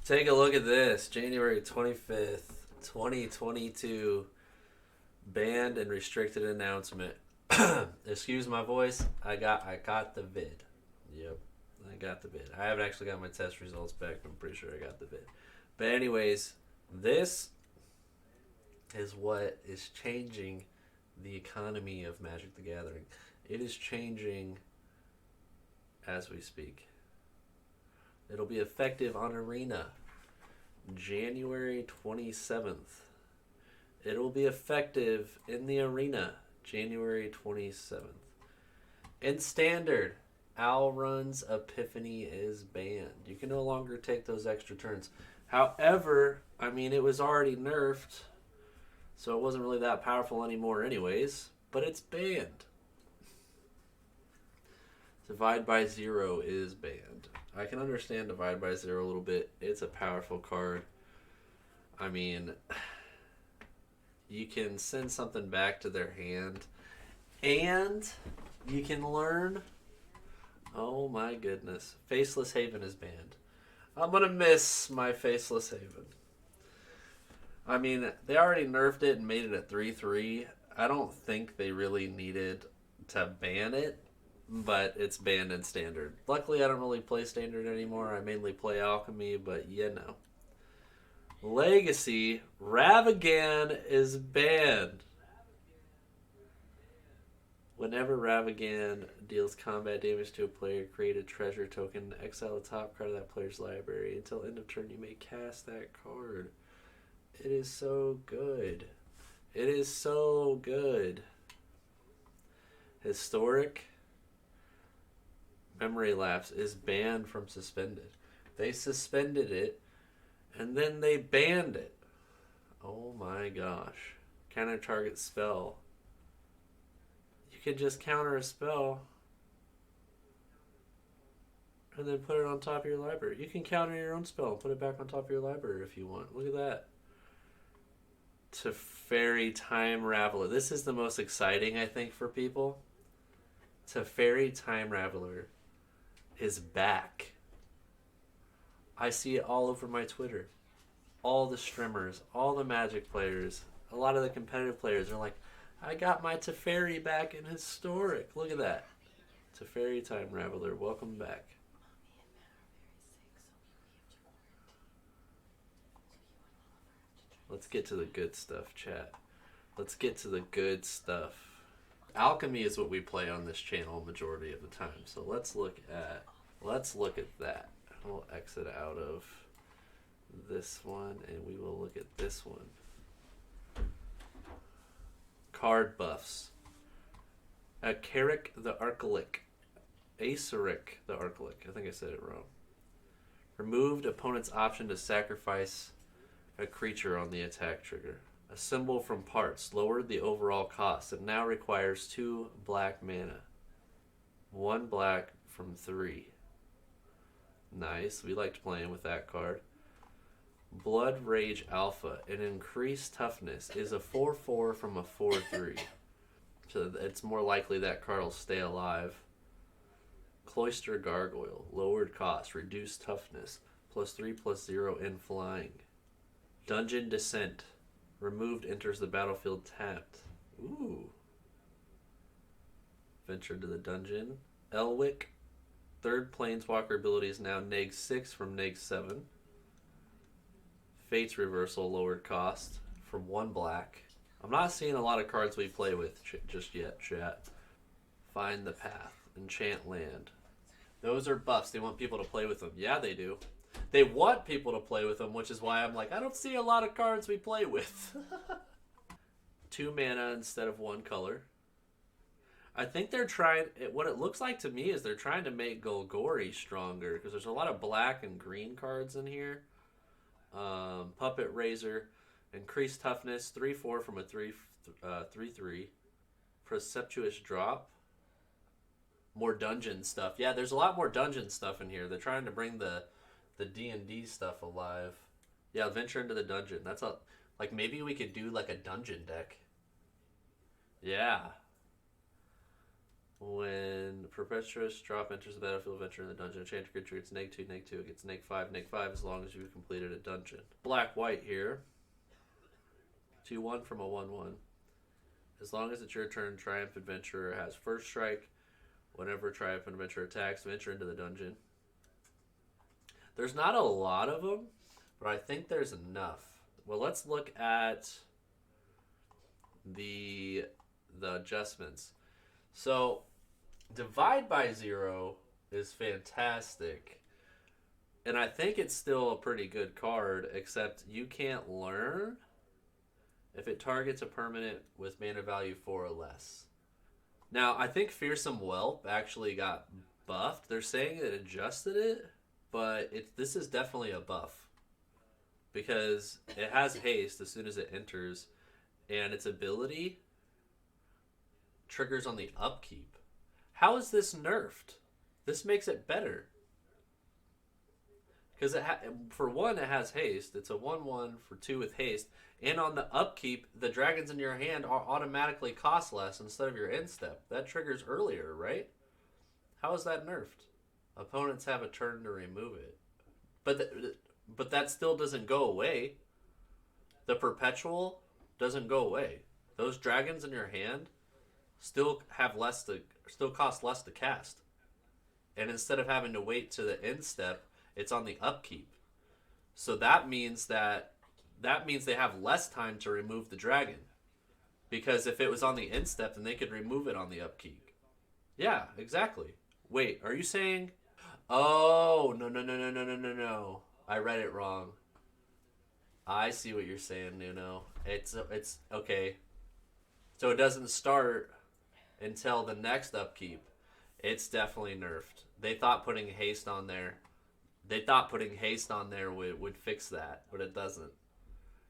Take a look at this. January 25th, 2022. Banned and restricted announcement. Excuse my voice. I got the vid. Yep. I got the vid. I haven't actually got my test results back, but I'm pretty sure I got the vid. But anyways, this is what is changing the economy of Magic the Gathering. It is changing as we speak. It'll be effective on Arena January 27th. It'll be effective in the Arena January 27th. In Standard, Alrun's Epiphany is banned. You can no longer take those extra turns. However, I mean, it was already nerfed, so it wasn't really that powerful anymore anyways, but it's banned. Divide by Zero is banned. I can understand Divide by Zero a little bit. It's a powerful card. I mean, you can send something back to their hand, and you can learn. Oh my goodness. Faceless Haven is banned. I'm going to miss my Faceless Haven. I mean, they already nerfed it and made it a 3-3. I don't think they really needed to ban it, but it's banned in Standard. Luckily, I don't really play Standard anymore. I mainly play Alchemy, but you know. Legacy, Ravagan is banned. Whenever Ravagan deals combat damage to a player, create a treasure token, exile the top card of that player's library. Until end of turn, you may cast that card. It is so good. It is so good. Historic Memory Lapse is banned from Suspended. They suspended it, and then they banned it. Oh my gosh. Counter target spell. You can just counter a spell and then put it on top of your library. You can counter your own spell and put it back on top of your library if you want. Look at that. Teferi Time Raveler. This is the most exciting, I think, for people. Teferi Time Raveler is back. I see it all over my Twitter. All the streamers, all the Magic players, a lot of the competitive players are like, I got my Teferi back in Historic. Look at that. Teferi Time Raveler, welcome back. Let's get to the good stuff, chat. Let's get to the good stuff. Alchemy is what we play on this channel majority of the time. So let's look at that. We'll exit out of this one and we will look at this one. Card buffs. Acaric the Archelic. Aceric the Archelic. I think I said it wrong. Removed opponent's option to sacrifice a creature on the attack trigger. A symbol from parts lowered the overall cost. It now requires 2 black mana. 1 black from 3. Nice. We liked playing with that card. Blood Rage Alpha. An increased toughness is a 4/4 from a 4/3. So it's more likely that card will stay alive. Cloister Gargoyle. Lowered cost. Reduced toughness. +3/+0 in flying. Dungeon Descent. Removed enters the battlefield tapped. Ooh. Venture to the dungeon. Elwick. 3rd Planeswalker ability is now -6 from -7. Fate's Reversal, lowered cost from 1 black. I'm not seeing a lot of cards we play with just yet, chat. Find the Path. Enchant Land. Those are buffs. They want people to play with them. Yeah, they do. They want people to play with them, which is why I'm like, I don't see a lot of cards we play with. 2 mana instead of 1 color. I think they're trying, what it looks like to me is they're trying to make Golgori stronger, because there's a lot of black and green cards in here. Puppet Razor, increased toughness, 3/4 from a 3/3. Preceptuous Drop. More dungeon stuff. Yeah, there's a lot more dungeon stuff in here. They're trying to bring the D&D stuff alive. Yeah, venture into the dungeon. That's a, like, maybe we could do like a dungeon deck. Yeah. When Perpetuous drop enters the battlefield, venture in the dungeon. Enchanted creature gets -2, -2. It gets -5 as long as you've completed a dungeon. Black-white here. 2/1 from a 1/1. As long as it's your turn, Triumph Adventurer has first strike. Whenever Triumph Adventurer attacks, venture into the dungeon. There's not a lot of them, but I think there's enough. Well, let's look at the adjustments. So, divide by 0 is fantastic. And I think it's still a pretty good card, except you can't learn if it targets a permanent with mana value 4 or less. Now, I think Fearsome Whelp actually got buffed. They're saying it adjusted it, but this is definitely a buff. Because it has haste as soon as it enters, and its ability triggers on the upkeep. How is this nerfed? This makes it better. Because for 1, it has haste. It's a 1/1 for 2 with haste. And on the upkeep, the dragons in your hand are automatically cost less instead of your end step. That triggers earlier, right? How is that nerfed? Opponents have a turn to remove it. But that still doesn't go away. The perpetual doesn't go away. Those dragons in your hand still cost less to cast. And instead of having to wait to the end step, it's on the upkeep. So that means they have less time to remove the dragon. Because if it was on the end step, then they could remove it on the upkeep. Yeah, exactly. Wait, are you saying... Oh, no. I read it wrong. I see what you're saying, Nuno. It's okay. So it doesn't start until the next upkeep. It's definitely nerfed. They thought putting haste on there would fix that, but it doesn't.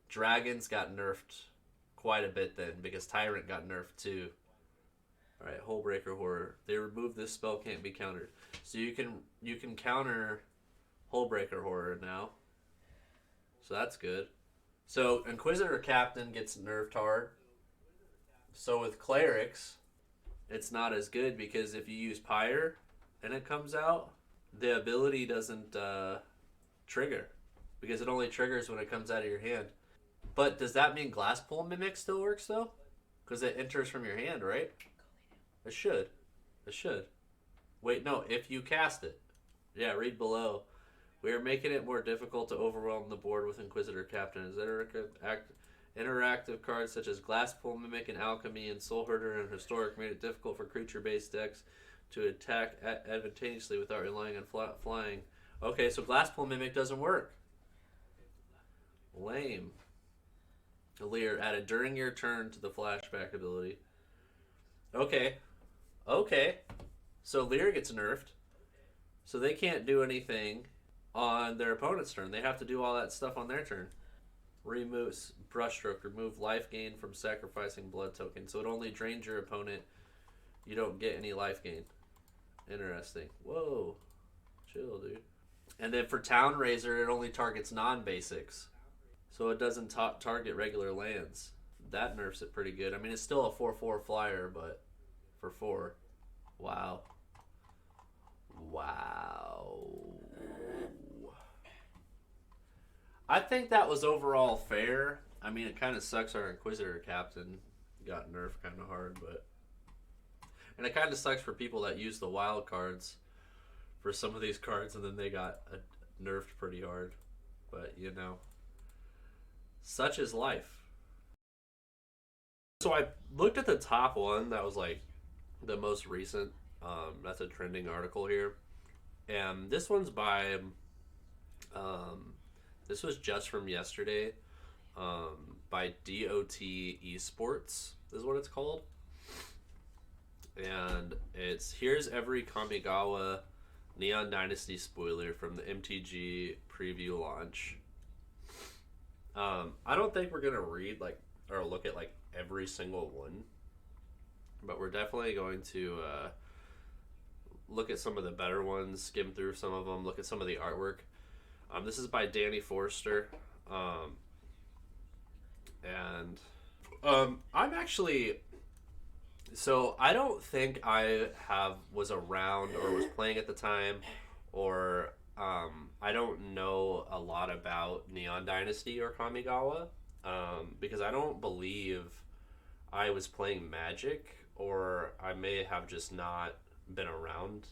Dragons got nerfed quite a bit then, because Tyrant got nerfed too. Alright, Hullbreaker Horror. They removed this spell can't be countered. So you can counter Hullbreaker Horror now. So that's good. So Inquisitor Captain gets nerfed hard. So with Clerics, it's not as good, because if you use Pyre and it comes out, the ability doesn't trigger, because it only triggers when it comes out of your hand. But does that mean Glasspool Mimic still works though? Because it enters from your hand, right? It should. Wait, no, if you cast it. Yeah, read below. We are making it more difficult to overwhelm the board with Inquisitor Captain. As interactive cards such as Glasspool Mimic and Alchemy and Soul Herder and Historic made it difficult for creature-based decks to attack advantageously without relying on flying. Okay, so Glasspool Mimic doesn't work. Lame. Leer added during your turn to the flashback ability. Okay. So Leer gets nerfed. So they can't do anything on their opponent's turn. They have to do all that stuff on their turn. Remove Brushstroke. Remove life gain from sacrificing blood token. So it only drains your opponent. You don't get any life gain. Interesting. Whoa. Chill, dude. And then for Town Raiser, it only targets non-basics. So it doesn't target regular lands. That nerfs it pretty good. I mean, it's still a 4/4 flyer, but for 4. Wow. I think that was overall fair. I mean, it kind of sucks our Inquisitor Captain got nerfed kind of hard, but... And it kind of sucks for people that use the wild cards for some of these cards, and then they got nerfed pretty hard. But, you know, such is life. So I looked at the top one. That was like the most recent. That's a trending article here. And this one's by... this was just from yesterday. By DOT Esports is what it's called. And it's here's every Kamigawa Neon Dynasty spoiler from the MTG preview launch. I don't think we're gonna read or look at every single one, but we're definitely going to look at some of the better ones, skim through some of them, look at some of the artwork. This is by Danny Forster, and I'm actually So I don't think I was around or was playing at the time, or I don't know a lot about Neon Dynasty or Kamigawa, because I don't believe I was playing Magic, or I may have just not been around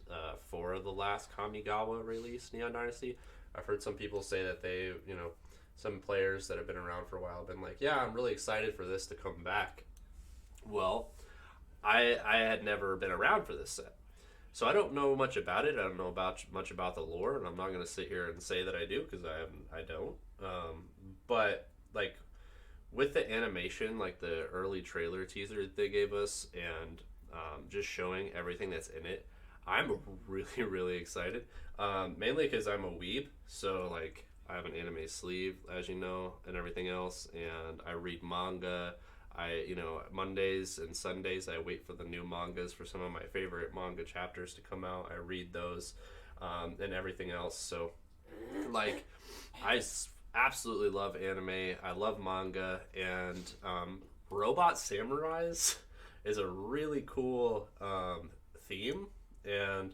for the last Kamigawa release, Neon Dynasty. I've heard some people say that some players that have been around for a while have been like, yeah, I'm really excited for this to come back. Well, I had never been around for this set. So I don't know much about it. I don't know much about the lore, and I'm not going to sit here and say that I do because I don't. But like with the animation, like the early trailer teaser that they gave us, and just showing everything that's in it, I'm really really excited. Mainly because I'm a weeb, so like I have an anime sleeve, as you know, and everything else, and I read manga. Mondays and Sundays, I wait for the new mangas for some of my favorite manga chapters to come out. I read those, and everything else. So, like, absolutely love anime. I love manga, and Robot Samurais is a really cool theme, and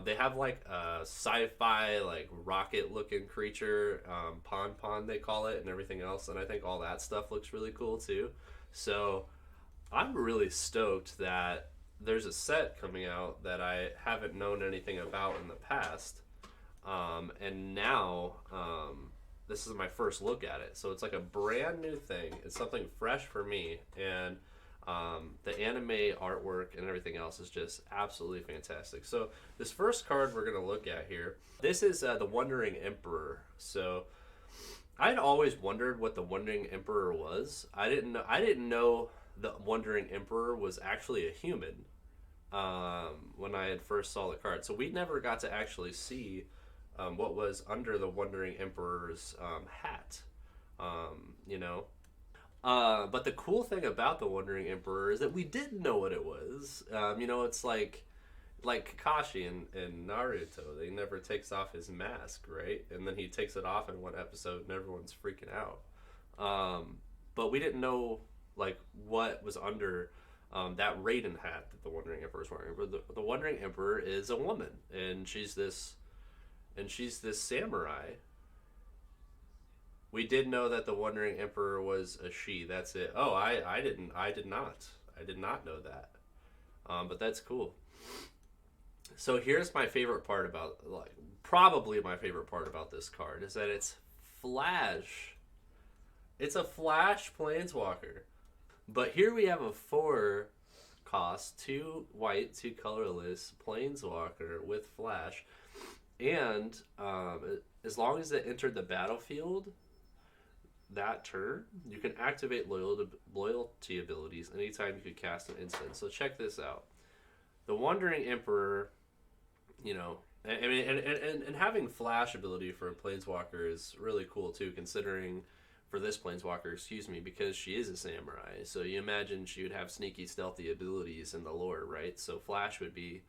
they have like a sci-fi, like rocket-looking creature, Pon they call it, and everything else. And I think all that stuff looks really cool too. So I'm really stoked that there's a set coming out that I haven't known anything about in the past, and now this is my first look at it. So it's like a brand new thing. It's something fresh for me, and the anime artwork and everything else is just absolutely fantastic. So this first card we're gonna look at here, this is the Wandering Emperor. So I'd always wondered what the Wandering Emperor was. I didn't know the Wandering Emperor was actually a human when I had first saw the card. So we never got to actually see what was under the Wandering Emperor's hat. You know, but the cool thing about the Wandering Emperor is that we didn't know what it was. It's like Kakashi in Naruto. He never takes off his mask, right? And then he takes it off in one episode, and everyone's freaking out. But we didn't know like what was under that Raiden hat that the Wandering Emperor is wearing. But the Wandering Emperor is a woman, and she's this samurai. We did know that the Wandering Emperor was a she. That's it. Oh, I did not know that. But that's cool. So here's my favorite part about, like, probably my favorite part about this card is that it's Flash. It's a Flash Planeswalker. But here we have a 4 cost, 2 white, 2 colorless Planeswalker with Flash. And as long as it entered the battlefield that turn, you can activate loyalty abilities anytime you could cast an instant. So check this out. The Wandering Emperor, and having Flash ability for a Planeswalker is really cool too, considering for this Planeswalker, because she is a samurai. So you imagine she would have sneaky, stealthy abilities in the lore, right? So Flash would be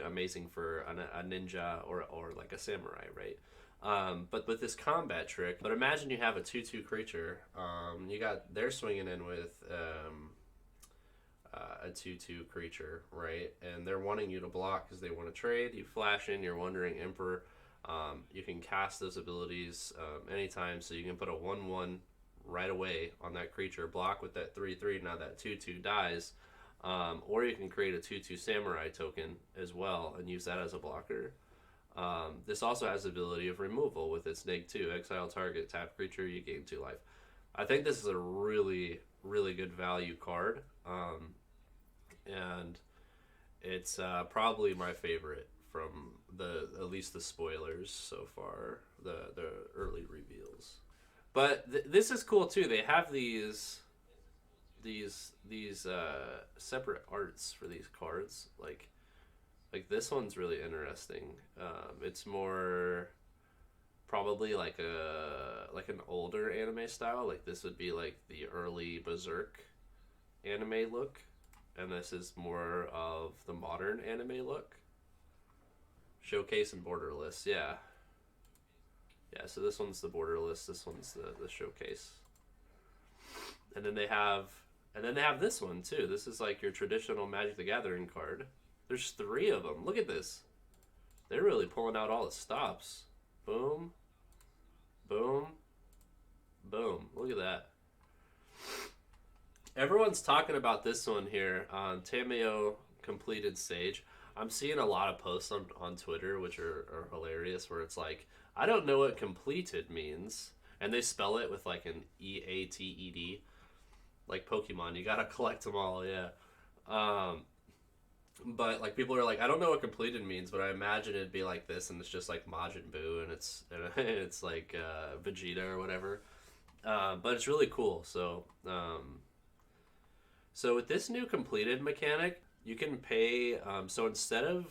amazing for a ninja or like a samurai, right? But with this combat trick, but imagine you have a 2/2 creature. They're swinging in with a 2/2 creature, right? And they're wanting you to block because they want to trade. You flash in your Wandering Emperor. You can cast those abilities anytime, so you can put a 1/1 right away on that creature, block with that 3/3. Now that 2/2 dies. Or you can create a 2/2 samurai token as well and use that as a blocker. This also has the ability of removal with its neg2. Exile target, tap creature, you gain 2 life. I think this is a really, really good value card. And it's probably my favorite from at least the spoilers so far, the early reveals. But this is cool too. They have these separate arts for these cards. Like this one's really interesting. It's more probably like an older anime style. Like this would be like the early Berserk anime look, and this is more of the modern anime look. Showcase and borderless, yeah. So this one's the borderless, this one's the showcase. And then they have And then they have this one too. This is like your traditional Magic the Gathering card. There's 3 of them. Look at this. They're really pulling out all the stops. Boom, boom, boom. Look at that. Everyone's talking about this one here on Tameo Completed Sage. I'm seeing a lot of posts on Twitter, which are hilarious, where it's like, I don't know what completed means. And they spell it with like an EATED. Like Pokemon, you gotta collect them all, yeah. But like people are like, I don't know what completed means, but I imagine it'd be like this, and it's just like Majin Buu, and it's like Vegeta or whatever. But it's really cool. So with this new completed mechanic, you can pay. So instead of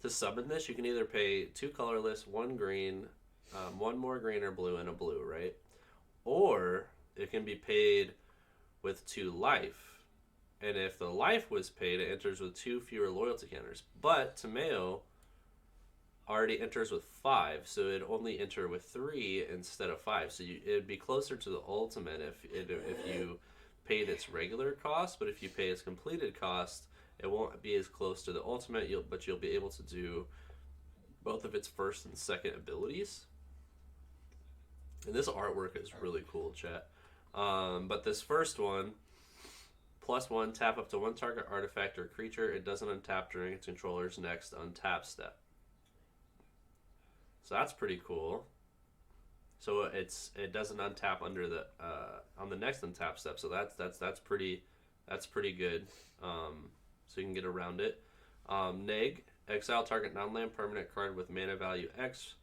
to summon this, you can either pay 2 colorless, 1 green, 1 more green or blue, and a blue, right? Or it can be paid with 2 life. And if the life was paid, it enters with 2 fewer loyalty counters. But Tameo already enters with 5, so it'd only enter with 3 instead of 5. So it'd be closer to the ultimate if you paid its regular cost, but if you pay its completed cost, it won't be as close to the ultimate. But you'll be able to do both of its first and second abilities. And this artwork is really cool, chat. But this first one, +1, tap up to 1 target artifact or creature. It doesn't untap during its controller's next untap step. So that's pretty cool. So it doesn't untap under the on the next untap step. So that's pretty good. So you can get around it. Neg, exile target non-land permanent card with mana value X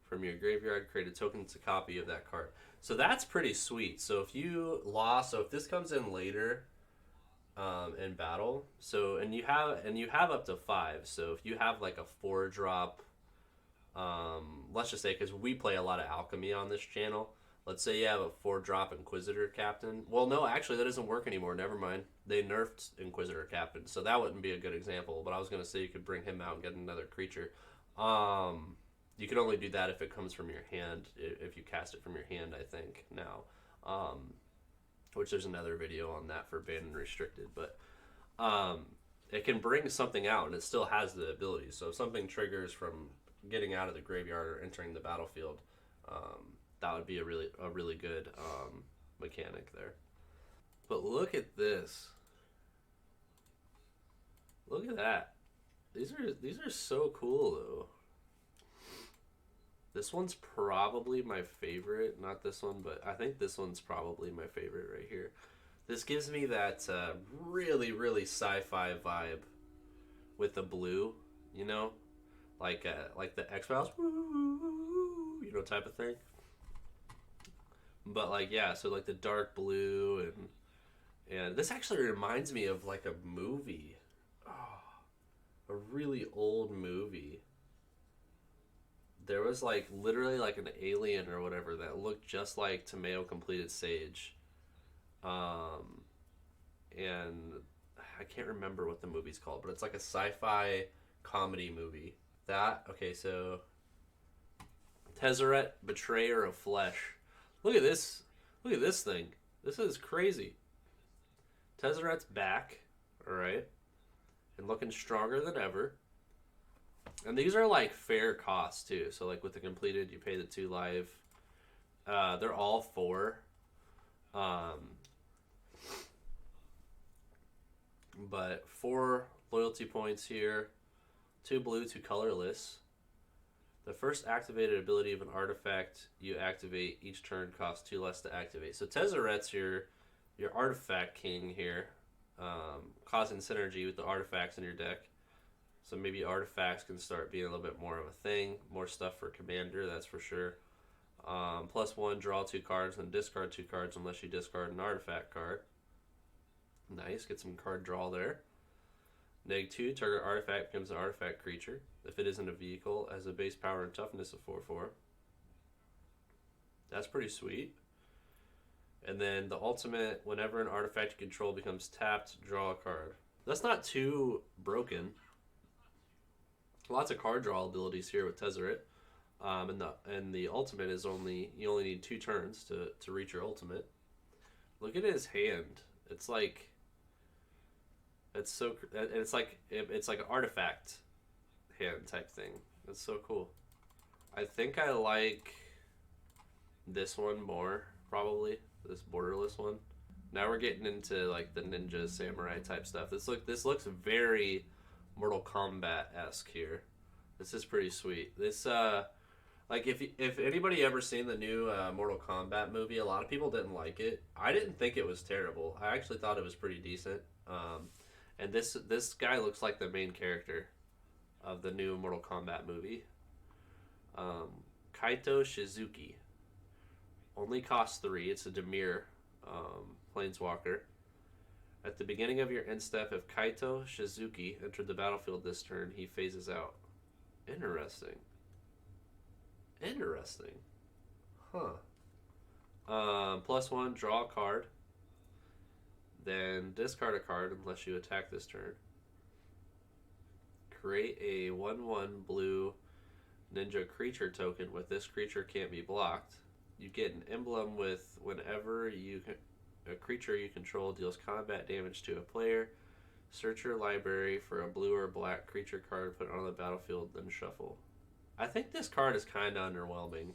from your graveyard. Create a token to copy of that card. So that's pretty sweet. So if you lost, so if this comes in later in battle, so and you have up to 5. So if you have like a 4-drop, let's just say, because we play a lot of alchemy on this channel. Let's say you have a 4-drop Inquisitor Captain. Well, no, actually that doesn't work anymore. Never mind. They nerfed Inquisitor Captain, so that wouldn't be a good example. But I was gonna say you could bring him out and get another creature. You can only do that if it comes from your hand. If you cast it from your hand, I think now. Which there's another video on that for banned and restricted, but it can bring something out and it still has the ability. So if something triggers from getting out of the graveyard or entering the battlefield, that would be a really good mechanic there. But look at this. Look at that. These are so cool though. This one's probably my favorite. Not this one, but I think this one's probably my favorite right here. This gives me that really, really sci-fi vibe with the blue, you know? Like the X-Files, you know, type of thing. But like, yeah, so like the dark blue and this actually reminds me of like a movie. Oh, a really old movie. There was like literally like an alien or whatever that looked just like Tameo Completed Sage. And I can't remember what the movie's called, but it's like a sci-fi comedy movie. Okay, so Tezzeret, Betrayer of Flesh. Look at this. Look at this thing. This is crazy. Tezzeret's back, alright? And looking stronger than ever. And these are like fair costs too. So like with the completed, you pay the 2 life. They're all 4. But 4 loyalty points here. 2 blue, 2 colorless. The first activated ability of an artifact you activate each turn costs 2 less to activate. So Tezzeret's your artifact king here, causing synergy with the artifacts in your deck. So maybe artifacts can start being a little bit more of a thing. More stuff for commander, that's for sure. +1, draw 2 cards, and discard 2 cards unless you discard an artifact card. Nice, get some card draw there. -2, target artifact becomes an artifact creature. If it isn't a vehicle, has a base power and toughness of 4/4. That's pretty sweet. And then the ultimate, whenever an artifact you control becomes tapped, draw a card. That's not too broken. Lots of card draw abilities here with Tezzeret. And the ultimate is you only need 2 turns to reach your ultimate. Look at his hand. It's like it's like an artifact hand type thing. It's so cool. I think I like this one more, probably. This borderless one. Now we're getting into like the ninja samurai type stuff. This looks very Mortal Kombat-esque here. This is pretty sweet. This like if anybody ever seen the new Mortal Kombat movie, a lot of people didn't like it. I didn't think it was terrible. I actually thought it was pretty decent. And this guy looks like the main character of the new Mortal Kombat movie. Kaito Shizuki. Only costs 3. It's a Demir Planeswalker. At the beginning of your end step, if Kaito Shizuki entered the battlefield this turn, he phases out. Interesting. Interesting. Huh. +1, draw a card. Then discard a card unless you attack this turn. Create a 1/1 blue ninja creature token with this creature can't be blocked. You get an emblem with whenever a creature you control deals combat damage to a player. Search your library for a blue or black creature card, put it on the battlefield, then shuffle. I think this card is kind of underwhelming.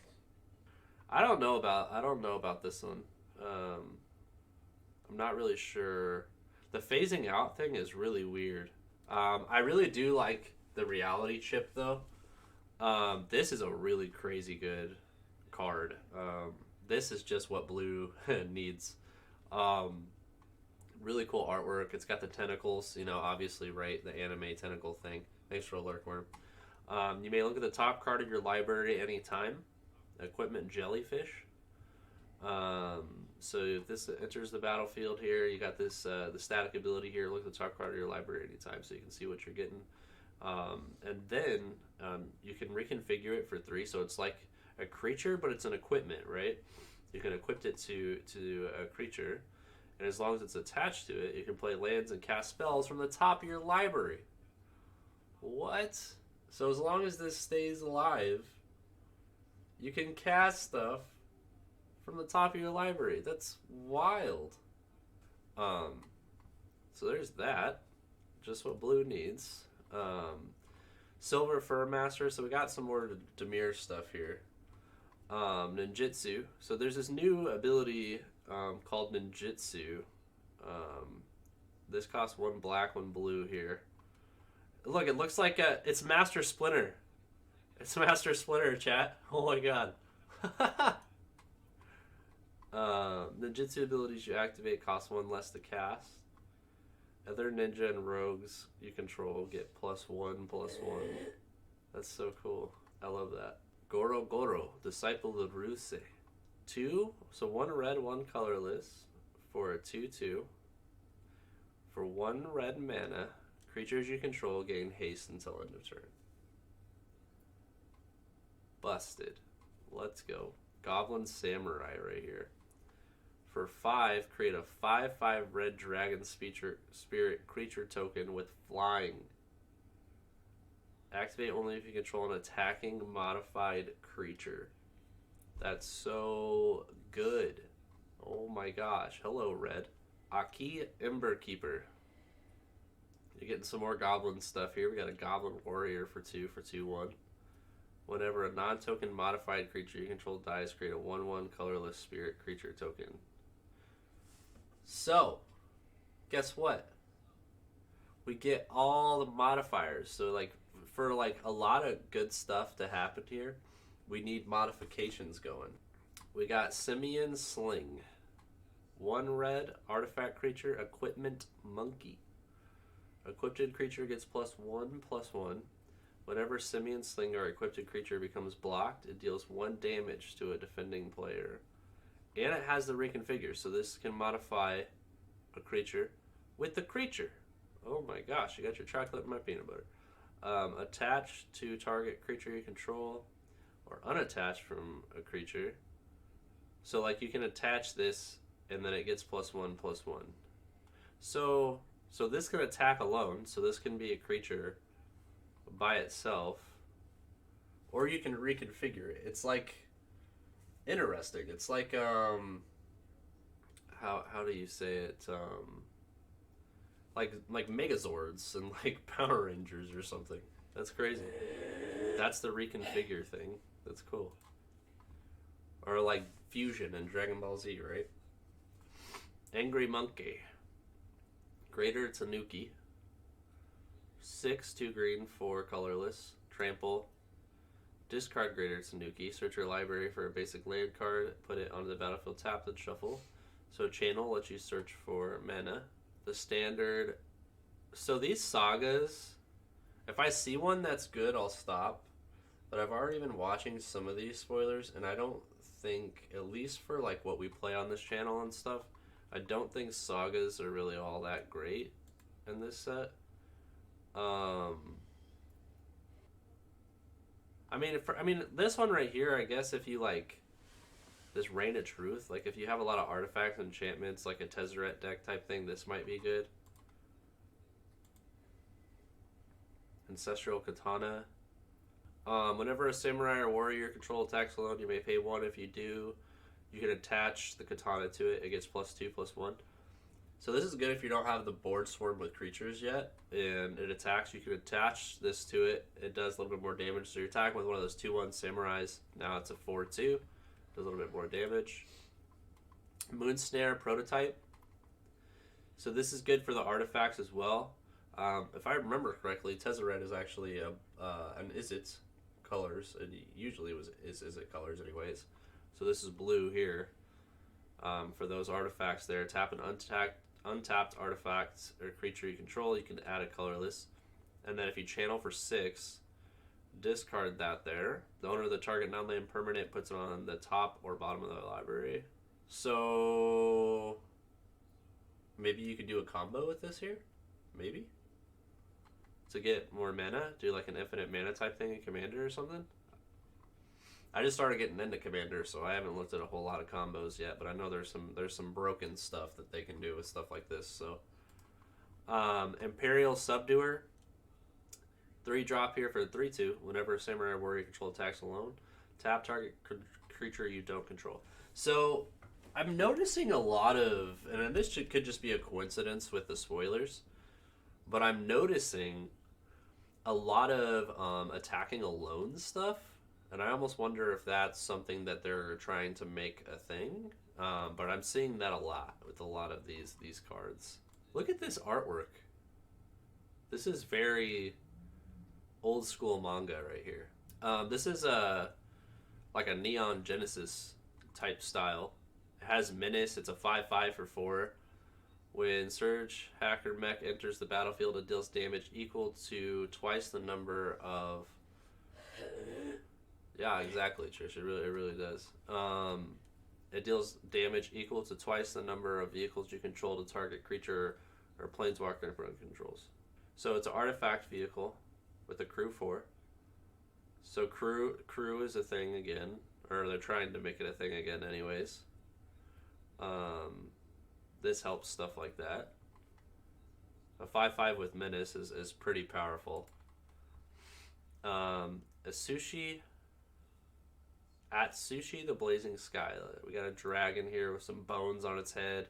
I don't know about this one. I'm not really sure. The phasing out thing is really weird. I really do like the reality chip though. This is a really crazy good card. This is just what blue needs. Really cool artwork. It's got the tentacles, obviously, right? The anime tentacle thing. Thanks for a lurkworm. You may look at the top card of your library anytime. Equipment Jellyfish. So if this enters the battlefield here, you got this the static ability here. Look at the top card of your library anytime, so you can see what you're getting. And then you can reconfigure it for 3, so it's like a creature, but it's an equipment, right? You can equip it to a creature, and as long as it's attached to it, you can play lands and cast spells from the top of your library. What? So as long as this stays alive, you can cast stuff from the top of your library. That's wild. So there's that. Just what blue needs. Silver Fur Master. So we got some more Demir stuff here. Ninjutsu. So there's this new ability called Ninjutsu. This costs 1 black, 1 blue here. Look, it looks like it's Master Splinter. It's Master Splinter, chat. Oh my god. Ninjutsu abilities you activate cost 1 less to cast. Other ninja and rogues you control get +1/+1. That's so cool. I love that. Goro Goro, Disciple of Ruse. 2, so 1 red, 1 colorless for a 2/2. For 1 red mana, creatures you control gain haste until end of turn. Busted. Let's go. Goblin Samurai right here. For 5, create a 5/5 red dragon spirit creature token with flying. Activate only if you control an attacking modified creature. That's so good. Oh my gosh. Hello, red. Aki Emberkeeper. You're getting some more goblin stuff here. We got a Goblin Warrior for 2 for 2/1. Whenever a non-token modified creature you control dies, create a 1/1 colorless spirit creature token. So, guess what? We get all the modifiers. So, for a lot of good stuff to happen here, we need modifications going. We got Simian Sling. 1 red artifact creature, Equipment Monkey. Equipped creature gets +1/+1. Whenever Simian Sling or equipped creature becomes blocked, it deals 1 damage to a defending player. And it has the reconfigure, so this can modify a creature with the creature. Oh my gosh, you got your chocolate and my peanut butter. Attached to target creature you control, or unattached from a creature. So you can attach this, and then it gets +1/+1. So this can attack alone, so this can be a creature by itself, or you can reconfigure it. It's interesting. It's how do you say it? Like Megazords and like Power Rangers or something. That's crazy. That's the reconfigure thing. That's cool. Or like Fusion in Dragon Ball Z, right? Angry Monkey. Greater Tanuki. 6, 2 green, 4 colorless. Trample. Discard Greater Tanuki. Search your library for a basic land card. Put it onto the battlefield tapped and shuffle. So Channel lets you search for mana. The standard. So these sagas, if I see one that's good, I'll stop. But I've already been watching some of these spoilers, and I don't think, at least for like what we play on this channel and stuff, I don't think sagas are really all that great in this set. I mean, this one right here, I guess if you like this Reign of Truth, like if you have a lot of artifacts and enchantments, like a Tezzeret deck type thing, this might be good. Ancestral Katana. Whenever a samurai or warrior control attacks alone, you may pay 1. If you do, you can attach the katana to it. It gets +2/+1. So this is good if you don't have the board swarm with creatures yet, and it attacks. You can attach this to it. It does a little bit more damage. So you're attacking with one of those 2/1 samurais. Now it's a 4/2. Does a little bit more damage. Moonsnare Prototype. So this is good for the artifacts as well. If I remember correctly, Tezzeret is actually an Izzet colors. It usually is Izzet colors anyways. So this is blue here. For those artifacts there, tap an untapped artifact or creature you control. You can add a colorless. And then if you channel for 6, discard that there. The owner of the target non-land permanent puts it on the top or bottom of the library. So maybe you could do a combo with this here? Maybe? To get more mana? Do like an infinite mana type thing in Commander or something? I just started getting into Commander, so I haven't looked at a whole lot of combos yet, but I know there's some broken stuff that they can do with stuff like this. So Imperial Subduer. 3-drop here for 3/2. Whenever a samurai or warrior control attacks alone, tap target creature you don't control. So I'm noticing a lot of, and this could just be a coincidence with the spoilers, but I'm noticing a lot of attacking alone stuff, and I almost wonder if that's something that they're trying to make a thing. But I'm seeing that a lot with a lot of these cards. Look at this artwork. This is very old school manga right here. This is like a Neon Genesis type style. It has Menace. It's a 5/5 for 4. When Surge Hacker Mech enters the battlefield, it deals damage equal to twice the number of. Yeah, exactly, Trish. It really does. It deals damage equal to twice the number of vehicles you control to target creature or planeswalker in front of controls. So it's an artifact vehicle with a crew 4. So crew is a thing again, or they're trying to make it a thing again, anyways. This helps stuff like that. A 5/5 with Menace is pretty powerful. A Sushi. At Sushi the Blazing Skylight. We got a dragon here with some bones on its head.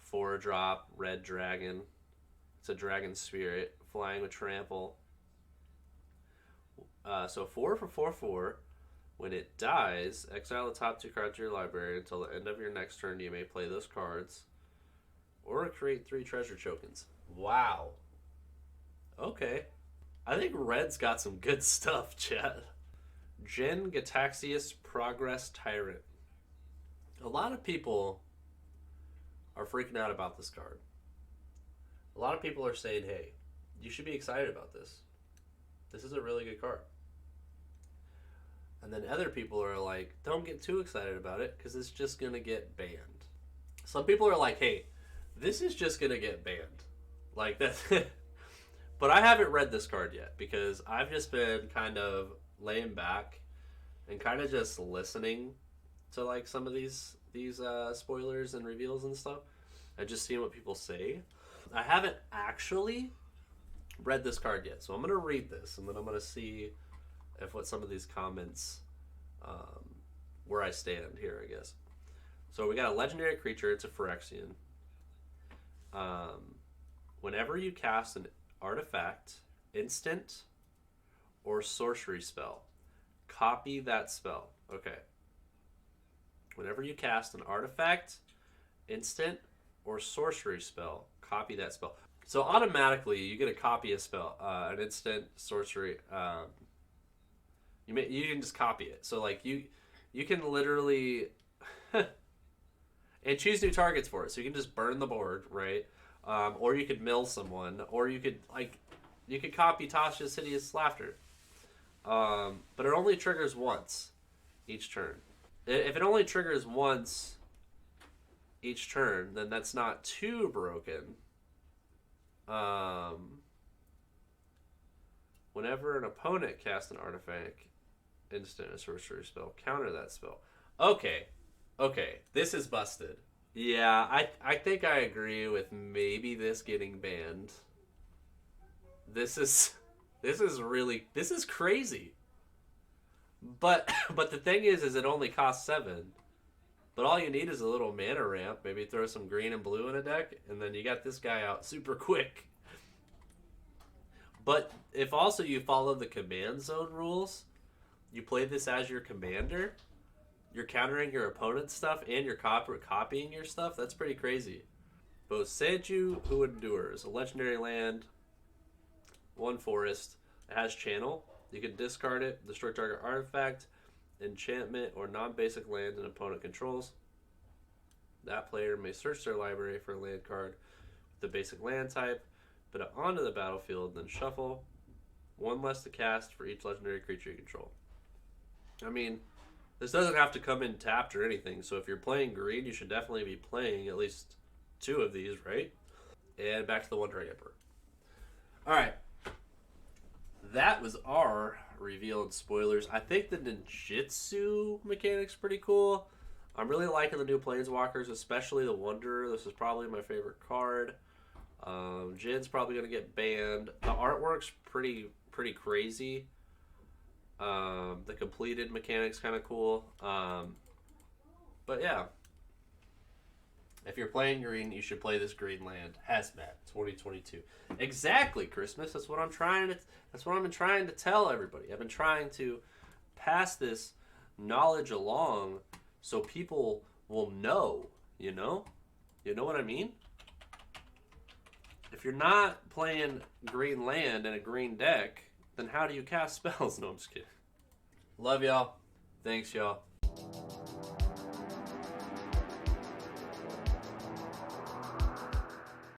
4-drop, red dragon. It's a dragon spirit, flying with trample. So 4 for 4/4. When it dies, exile the top 2 cards to your library until the end of your next turn. You may play those cards. Or create 3 treasure tokens. Wow. Okay. I think red's got some good stuff, chat. Jin Gataxius Progress Tyrant. A lot of people are freaking out about this card. A lot of people are saying, hey, you should be excited about this. This is a really good card. And then other people are like, don't get too excited about it because it's just going to get banned. Some people are like, hey, this is just going to get banned. Like that. But I haven't read this card yet because I've just been kind of laying back and kind of just listening to like some of these spoilers and reveals and stuff and just seeing what people say. I haven't actually read this card yet, so I'm going to read this and then I'm going to see if what some of these comments where I stand here, I guess. So we got a legendary creature. It's a Phyrexian. Whenever you cast an artifact, instant, or sorcery spell, copy that spell. Okay. Whenever you cast an artifact, instant, or sorcery spell, copy that spell. So automatically, you get a copy a spell, an instant sorcery. You can just copy it. So like you can literally and choose new targets for it. So you can just burn the board, right? Or you could mill someone, or you could copy Tasha's Hideous Laughter. But it only triggers once each turn. If it only triggers once each turn, then that's not too broken. Whenever an opponent casts an artifact, instant, a sorcery spell, counter that spell. Okay, this is busted. Yeah, I think I agree with maybe this getting banned. This is crazy. But the thing is it only costs 7. But all you need is a little mana ramp. Maybe throw some green and blue in a deck, and then you got this guy out super quick. But if also you follow the command zone rules, you play this as your commander, you're countering your opponent's stuff and you're copying your stuff, that's pretty crazy. Both Sanju, Who Endures, a legendary land, 1 forest. It has channel. You can discard it, destroy target artifact, enchantment, or non-basic land an opponent controls. That player may search their library for a land card with the basic land type, put it onto the battlefield, then shuffle. 1 less to cast for each legendary creature you control. I mean, this doesn't have to come in tapped or anything, so if you're playing green, you should definitely be playing at least 2 of these, right? And back to the Wandering Emperor. Alright. That was our revealed spoilers. I think the ninjutsu mechanic's pretty cool. I'm really liking the new Planeswalkers, especially the Wanderer. This is probably my favorite card. Jin's probably going to get banned. The artwork's pretty crazy. The completed mechanic's kind of cool. But yeah. If you're playing green, you should play this green land. Hazmat 2022. Exactly, Christmas. That's what I'm trying to tell everybody. I've been trying to pass this knowledge along so people will know, you know? You know what I mean? If you're not playing green land in a green deck, then how do you cast spells? No, I'm just kidding. Love y'all. Thanks, y'all.